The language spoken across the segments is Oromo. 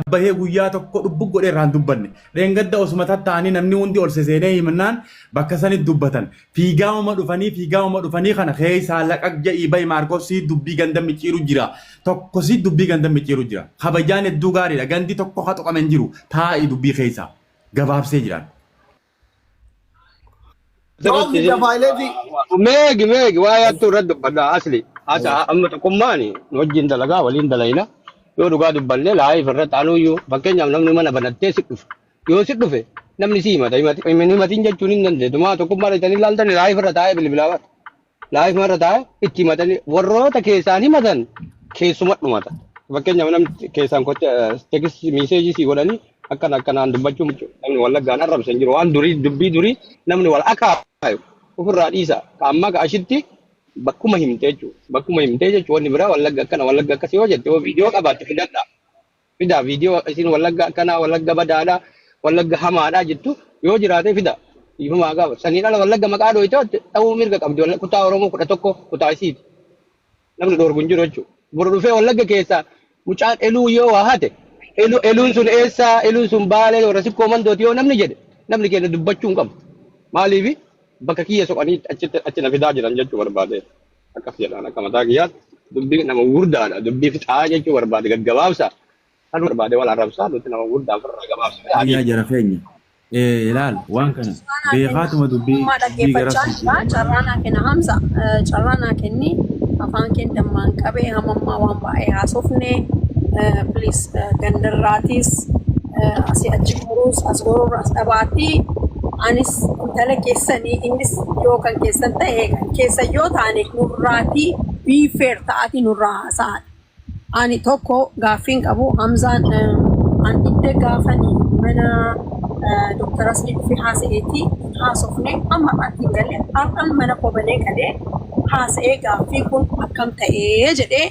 bahee guyyaa tokko dhubbu godhee irraan dubbanne dheengadda osuma tattaanii namni hundi ol seseenee himannaan bakka sanit dubbatan fiigaawuma dhufanii kana keessaa laqaq ja'ii bahi maarkosii dubbii ganda micciiru jira tokkosii dubbii ganda micciiru jira kabajaan hedduu gaariidha gandi tokko haa tuqamen jiru taa'ii dubbii keessaa gabaabsee jiran. Meegi waa yaattuu irratti dubbadhaa asli asa amma tokkummaani wajjin dalagaa waliin dalayna. Yoo dhugaa dubbanne laayif irratti anuyyuu fakkeenyaaf namni mana banattee si dhufe yoo si dhufe namni si himata himatiin jechuun hin dandeetu maa tokkummaa dhaqanii ilaaltanii laayif irra taa'ee bilbilaa laayif irra taa'ee itti himatanii warroota keessaan himatan keessuma dhumata fakkeenyaaf namni keessaan teekis miiseejii si godhanii akkanaan dubbachuu namni wallaggaan arrabsan jiru waan durii dubbii durii namni wal akaayu ofirraa dhiisa amma ashitti bakkuma himtee jechuudha wanni biraa wallagga akkasii yoo jette viidiyoo qabaatte fida viidiyoo isin wallagga akkana wallagga badaadha wallagga hamaadha jettu yoo jiraate fida ifamaa qaba saniin ala wallagga maqaa dhooyte ta'uu mirga qabdi kutaa oromoo 11 kutaa isiiti namni dhoorgu hin jiru jechuudha buru dhufee wallagga keessaa mucaan eluu yoo waa hate eluun sun eessaa eluun sun baalee warra sikkoo mandooti yoo namni jedhe namni keenya dubbachuu hin qabu maaliifi bakka kiyya soqanii achi na fidaa jiran jechuu barbaade akkas jedhaan akka mataa kiyyaatti dubbii nama gurdaadha dubbii fixaa jechuu barbaade gaggabaabsa kan barbaade wal arrabsaa nuti nama gurdaa ofirraa gabaabsa. Yaa jara feenya ilaal waan kana beekaatuma dubbii carraanaa kenna hamsa carraanaa kenni afaan kendammaan qabee hamammaa waan baay'ee haasofne please gandarraatis asii achi muruus as goruun as dhabaatii anis intala keessanii innis yoo kan keessan ta'e keessa yoo taane nurraatii biifeer ta'atii nurraa haasa'an. Ani tokko gaaffiin qabu Hamzaan an idde gaafanii mana Dr. Asli fi haasa'eetii haasofne amma irratti galee har'an mana kobanee galee haasa'ee gaaffii kun akkam ta'ee jedhee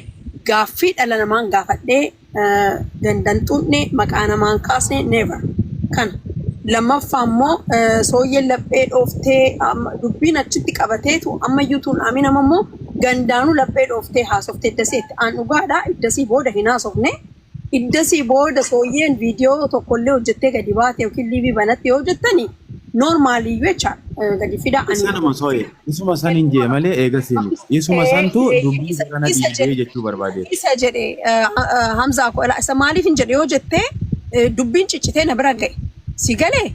gaaffii dhala namaan gaafadhee dandanxuunne maqaa namaan kaasne never kana. Lammaffaa immoo sooyyeen laphee dhooftee dubbiin achitti qabateetu ammayyuu tuun aminama immoo gandaanuu laphee dhooftee haasoftee iddaseetti aan dhugaadhaa iddasii booda hin haasofne iddasii booda sooyyeen viidiyoo tokkollee hojjettee gadi baate yookiin liivii banatti yoo hojjettanii noormaaliyyuu jecha gadi fidaa ani. Sanuma sooyyee isuma san hin jee malee eegasiin isuma santu dubbii kana dhiibee jechuu barbaade. Isa jedhee Hamzaa isa maaliif hin jedhe yoo jettee dubbiin ciccitee na bira ga'e. Sigalee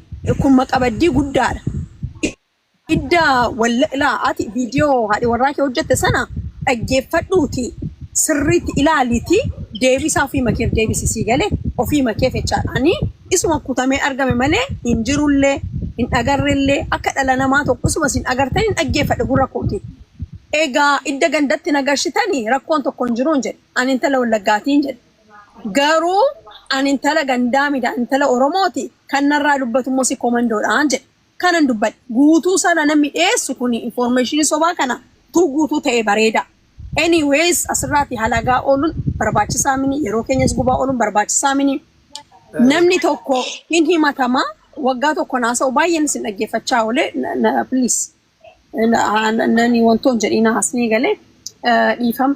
kun maqabaddii guddaadha. Idda walla'ilaa ati viidiyoo haadhi warraa kee hojjette sana dhaggeeffadhuuti sirriitti ilaaliiti deebisaa ofii makeef deebisi sigalee ofii makeef jechaadha. Ani isuma kutamee argame malee hin jirullee hin agarrellee akka dhala namaa tokko isuma sin agartan hin dhaggeeffadhe gurra kooti. Egaa idda gandatti nagarshitanii rakkoon tokko hin jiruun jedhe ani intala wallaggaatiin jedhe. Garuu ani intala gandaamidha intala oromooti kan narraa dubbatu immoo si komandoodhaan jedhe kanan dubbadhe guutuu sana namni dhiyeessu kun information sobaa kana tuu guutuu ta'e bareeda. Anyways asirraati halagaa ooluun barbaachisaa mini yeroo keenyas gubaa ooluun barbaachisaa mini namni tokko hin himatamaa waggaa tokko naasa'u baay'een isin dhaggeeffachaa oolee please nani wantoon jedhina haasnii galee dhiifama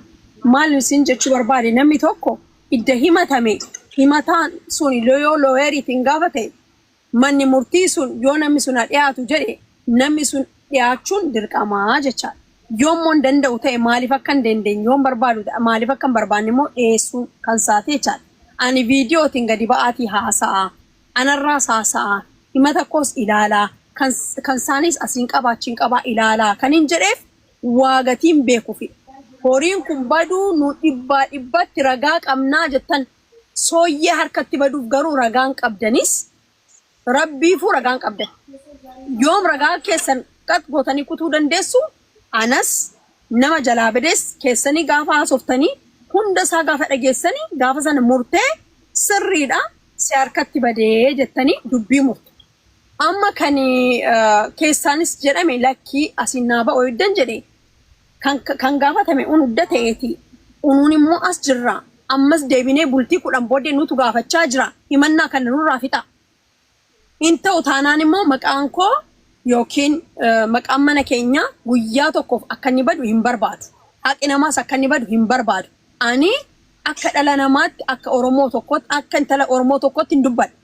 maal isin jechuu barbaade namni tokko idda himatame himataan sun yoo looyeriitiin gaafate manni murtii sun yoo namni sun dhiyaatu jedhe namni sun dhiyaachuun dirqamaa jechaadha. Yoommoo hin danda'u ta'e maaliif akka hin dandeenye yoon barbaadu maaliif akka hin barbaanne immoo dhiyeessuu kan saate jechaadha. Ani viidiyootiin gadi ba'aatii haasa'a anarraas haasa'a himata koos ilaalaa kan isaanis asiin qabaachiin qabaa ilaalaa kan hin jedheef waa gatiin beekuufi. Horiin kun baduu nu dhibbatti ragaa qabnaa jettan sooyyee harkatti baduuf garuu ragaan qabdanis rabbiifuu ragaan qabdan. Yoom ragaa keessan qat gootanii kutuu dandeessu anas nama jalaa badees keessanii gaafa haasoftanii hunda isaa gaafa dhageessanii gaafa sana murtee sirriidha si harkatti badee jettanii dubbii murtu. Amma kan keessaanis jedhame lakkii asiin naa ba'oo iddan jedhee kan gaafatame unudda ta'eeti unuun immoo as jirra ammas deebinee bultii 10 booddee nutu gaafachaa jira himannaa kana nurraa fixa. Inta utaanaan immoo maqaan koo yookiin maqaan mana keenya guyyaa tokkoof akka inni badu hin barbaadu. Haqi namaas akka inni badu hin barbaadu. Ani akka dhala namaatti akka Oromoo tokkotti akka intala Oromoo tokkotti hin dubbadhu.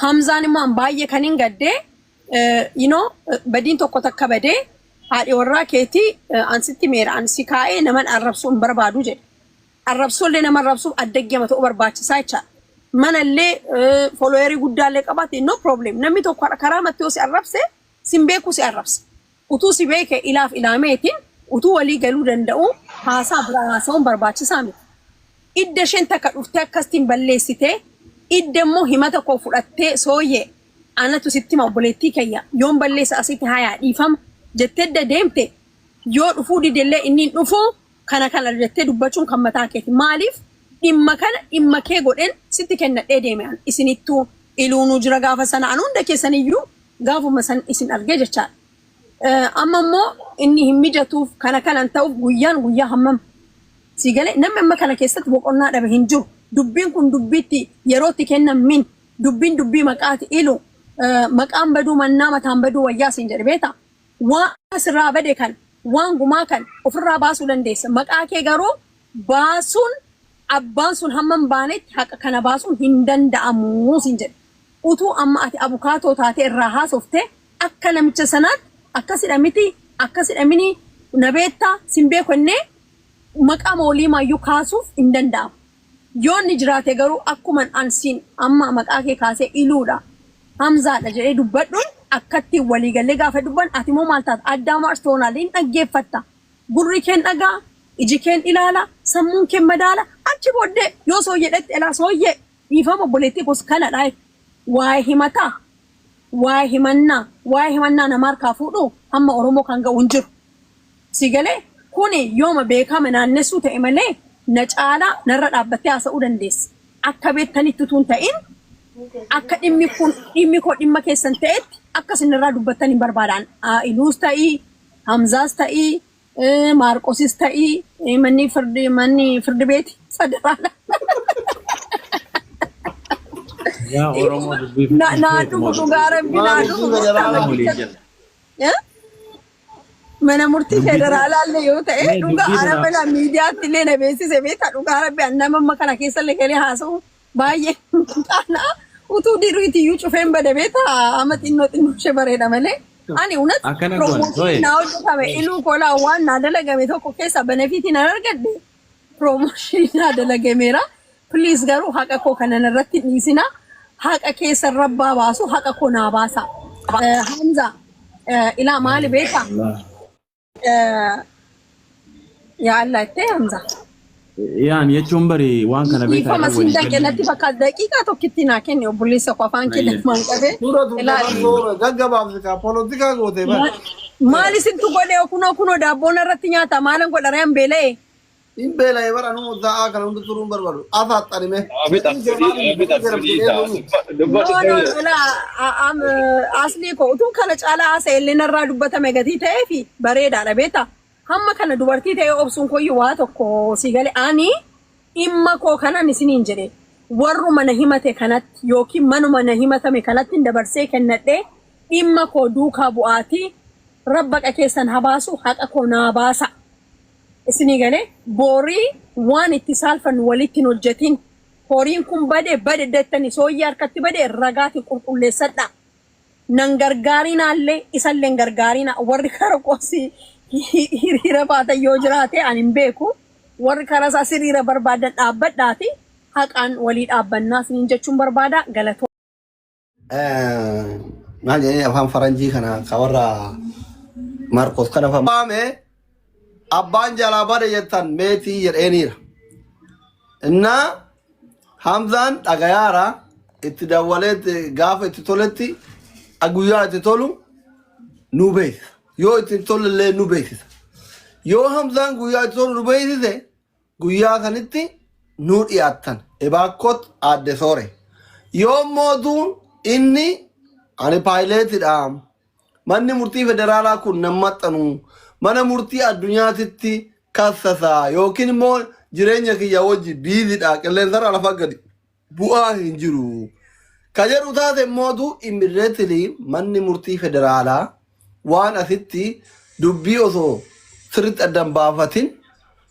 Hamzaan immoo baay'ee kan hin gaddee badiin tokko takka badee haadhi warraa keetii ansitti meera ansi kaa'ee naman arrabsuu hin barbaadu jedhe. Arrabsuullee nama arrabsuuf addaggama ta'uu barbaachisaa jechaadha. Manallee folooyerii guddaallee qabaate no problem. Namni tokko karaa mattoo si arrabse sin beeku si arrabse. Utuu si beeke ilaaf ilaameetiin utuu walii galuu danda'u haasaa biraa haasa'uun barbaachisaa miti. Idda isheen takka dhuftee akkasitiin balleessitee idda immoo himata koo fudhattee sooyyee anatu sitti hima obboleettii kiyya yoon balleessa asitti hayaa dhiifama jettee deemte yoo dhufuu didellee inni dhufuu kana jettee dubbachuun kan mataa keeti. Maaliif dhimma kee godhen sitti kennadhee deeme'an isinittuu iluunuu jira gaafa sana an hunda keessaniyyuu gaafuma san isin argee jechaadha. Amma immoo inni hin mijatuuf kanan ta'uuf guyyaa hammam si galee namni amma kana keessatti boqonnaa dhabe hin jiru. Dubbiin kun dubbiitti yerootti kennan min dubbiin dubbii maqaati ilu maqaan baduu mannaa mataan baduu wayyaa siin jedhe beeta. Waan asirraa bade kan waan gumaa kan ofirraa baasuu dandeessa. Maqaa kee garuu baasuun abbaan sun hammam baanetti haqa kana baasuun hin danda'amu siin jedhe. Utuu amma ati abukaatoo taatee irraa haasoftee akka namicha sanaatti akkasidha miti akkasidha mini nabeettaa sin beekonnee maqaa moolii maayyuu kaasuuf hin danda'amu. Yoonni jiraate garuu akkuman ansiin amma maqaa kee kaasee iluudha. Hamzaadha jedhee dubbadhuun akkatti waliigallee gaafa dubban ati immoo maal taata addaa maartoonaalee hin dhaggeeffatta. Gurri keen dhagaa, iji keen ilaala, sammuun keen madaala achi booddee yoo sooyyeedhatti elaa sooyyee dhiifama obboleettii gosa kanadha. Waa'ee himataa, waa'ee himannaa nama harkaa fuudhu hamma Oromoo kan ga'u hin jiru. Si galee kuni yooma beekama naannessuu ta'e malee na caalaa narra dhaabbattee haasa'uu dandeessa. Akka beektanitti utuu hin ta'in akka dhimmi koo dhimma keessan ta'etti akka isinirraa dubbattan hin barbaadan. Iluus ta'ii, Hamzaas ta'ii, Maarqosis ta'ii, manni firdi beeti federaala. Yaa Oromoo dubbii. Naannoo dhugaa rabbi naannoo. Mana murtii federaalaallee yoo ta'e dhugaa arabala miidiyaatti illee na beeksise beektaa dhugaa rabbi nama amma kana keessa illee galee haasa'u baay'ee xaanaa utuu diriitiyyuu cufeen bada beektaa amma xinnoo ishee bareeda malee ani unat promooshinii naa hojjetame iluu kolaa waan naa dalagame tokko keessa benefitii nan argadde promooshinii naa dalagameera. Please garuu haqa koo kanan irratti dhiisina haqa keessa rabbaa baasu haqa koo naa baasa. Hamza ilaa maali beektaa? Yaa Allah itti Hamza. Yaan jechuun bari waan kana beekaa. Ifama sindan kennatti bakka daqiiqaa tokkitti naa kenne obboleessa koo afaan kenne maan qabee. Gaggabaabsika poolitikaa gootee bara. Maali sintu godhee kunoo daabboon irratti nyaata maalan godha re'aan beela'ee. In beela'ee bara nu taa'aa kana hundi turuun barbaadu. Afaaxxanime. Asli koo utuu kana caalaa haasa'e illee narraa dubbatame gatii ta'ee fi bareedaadha beektaa. Hamma kana dubartii ta'ee obsuun koyyuu waa tokko si galee ani dhimma koo kanan isiniin jedhe warru mana himate kanatti yookiin manuma na himatame kanatti dabarsee kennadhee dhimma koo duukaa bu'aatii rabbaqa keessan habaasu haqa koo naa baasa. Isinii galee boorii waan itti saalfan walitti hin hojjetin horiin kun bade deettanii sooyyee harkatti bade ragaatiin qulqulleessadha. Nan gargaarinaallee isallee gargaarina warri kara qoosii hiriira baatan yoo jiraate ani hin beeku warri karaa isaa hiriira barbaadan dhaabbadhaati haqaan walii dhaabbannaa isiniin jechuun barbaada galatoo. Maal jedhanii afaan faranjii kana ka warra Maarqos kana faame abbaan jalaa bade jettan meetii jedheeniira. Innaa Hamzaan dhagayaara itti dawwalee gaafa itti toletti guyyaa itti tolu nu beeksisa. Yoo itti tolullee nu beeksisa. Yoo Hamzaan guyyaa itti tolu nu beeksise guyyaa sanitti nu dhiyaattan. Ebaakkot adde soore. Yoo mootuun inni ani paayileetidha. Manni murtii federaalaa kun nammaxxanu. Mana murtii addunyaatitti kassasaa yookiin immoo jireenya kiyya wajji biizidha qilleensarra lafa gadi bu'aa hin jiru. Ka jedhu taate mootu immireetilii manni murtii federaalaa waan asitti dubbii osoo sirriitti addan baafatin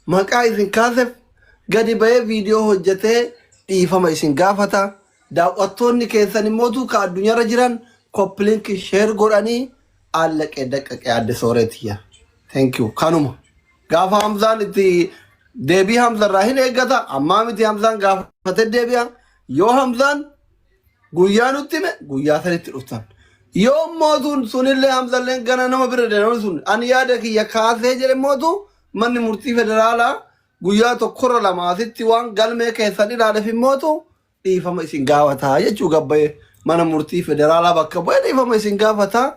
maqaa isin kaaseef gadi ba'ee viidiyoo hojjetee dhiifama isin gaafata. Daawwattoonni keessan immoo ka addunyaarra jiran koppiliink sheer godhanii allaqee daqqaqee adde sooretiyya. Thank you. Kanuma. Gaafa Hamzaan itti deebii Hamzarraa hin eeggata. Ammaa miti Hamzaan gaafatee deebi'a. Yoo Hamzaan guyyaa nutti hime guyyaa sanitti dhuftan. Yoo mootuun sunillee Hamzalleen gana nama bira deeman sun ani yaada kiyya kaasee jedhe mootu manni murtii federaalaa guyyaa tokkorra lamaasitti waan galmee keessan ilaaleef mootu dhiifama isin gaafataa jechuu gabbayee mana murtii federaalaa bakka bu'ee dhiifama isin gaafataa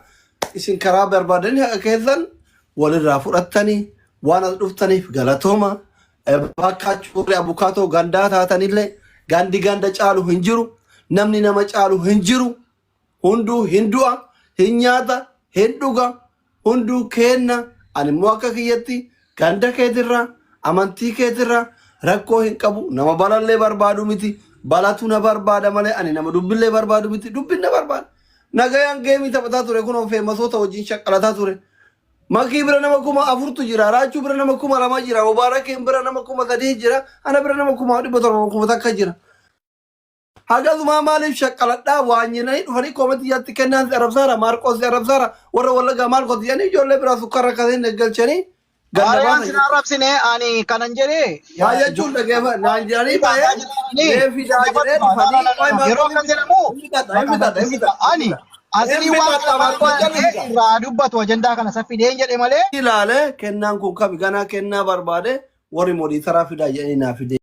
isin karaa barbaadanii haqa keessan walirraa fudhattanii waan as dhuftaniif galatooma bakka cuurri abukaatoo gandaa taatanillee gandi ganda caalu hin jiru namni nama caalu hin jiru. Hunduu hindu'a, hin nyaata, hin dhuga, hunduu kenna. Ani immoo akka kiyyatti ganda keetirraa, amantii keetirraa rakkoo hin qabu. Nama balallee barbaadu miti. Balatu na barbaada malee ani nama dubbillee barbaadu miti. Dubbin na barbaada. Nagayaan geemii taphataa ture kun feemasoota wajjin shaqqalataa ture. Makii bira nama kuma afurtu jira. Raachuu bira nama kuma lama jira. Mubaarakeen bira nama kuma sadii jira. Ana bira nama kuma 100 takka jira. Haga zuma maaliif shaqqaladhaa waanyinanii dhufanii koometiyyatti kennaan arabsaara maarqoos arabsaara warra wallagaa maalkooti jedhanii ijoollee biraa sukkaara akkasiin eeggalchanii Ariyaan sin arrabsine ani kanan jedhee yaa jechuun dhageeffa naan jedhanii baay'ee fidaa jedhee dhufanii yeroo akkas jedhamu ani asii waan irraa dubbatu ajandaa kana saffideen jedhe malee ilaale kennaan kun kabi ganaa kennaa barbaade warri modii taraa fidaa jedhanii naa fide.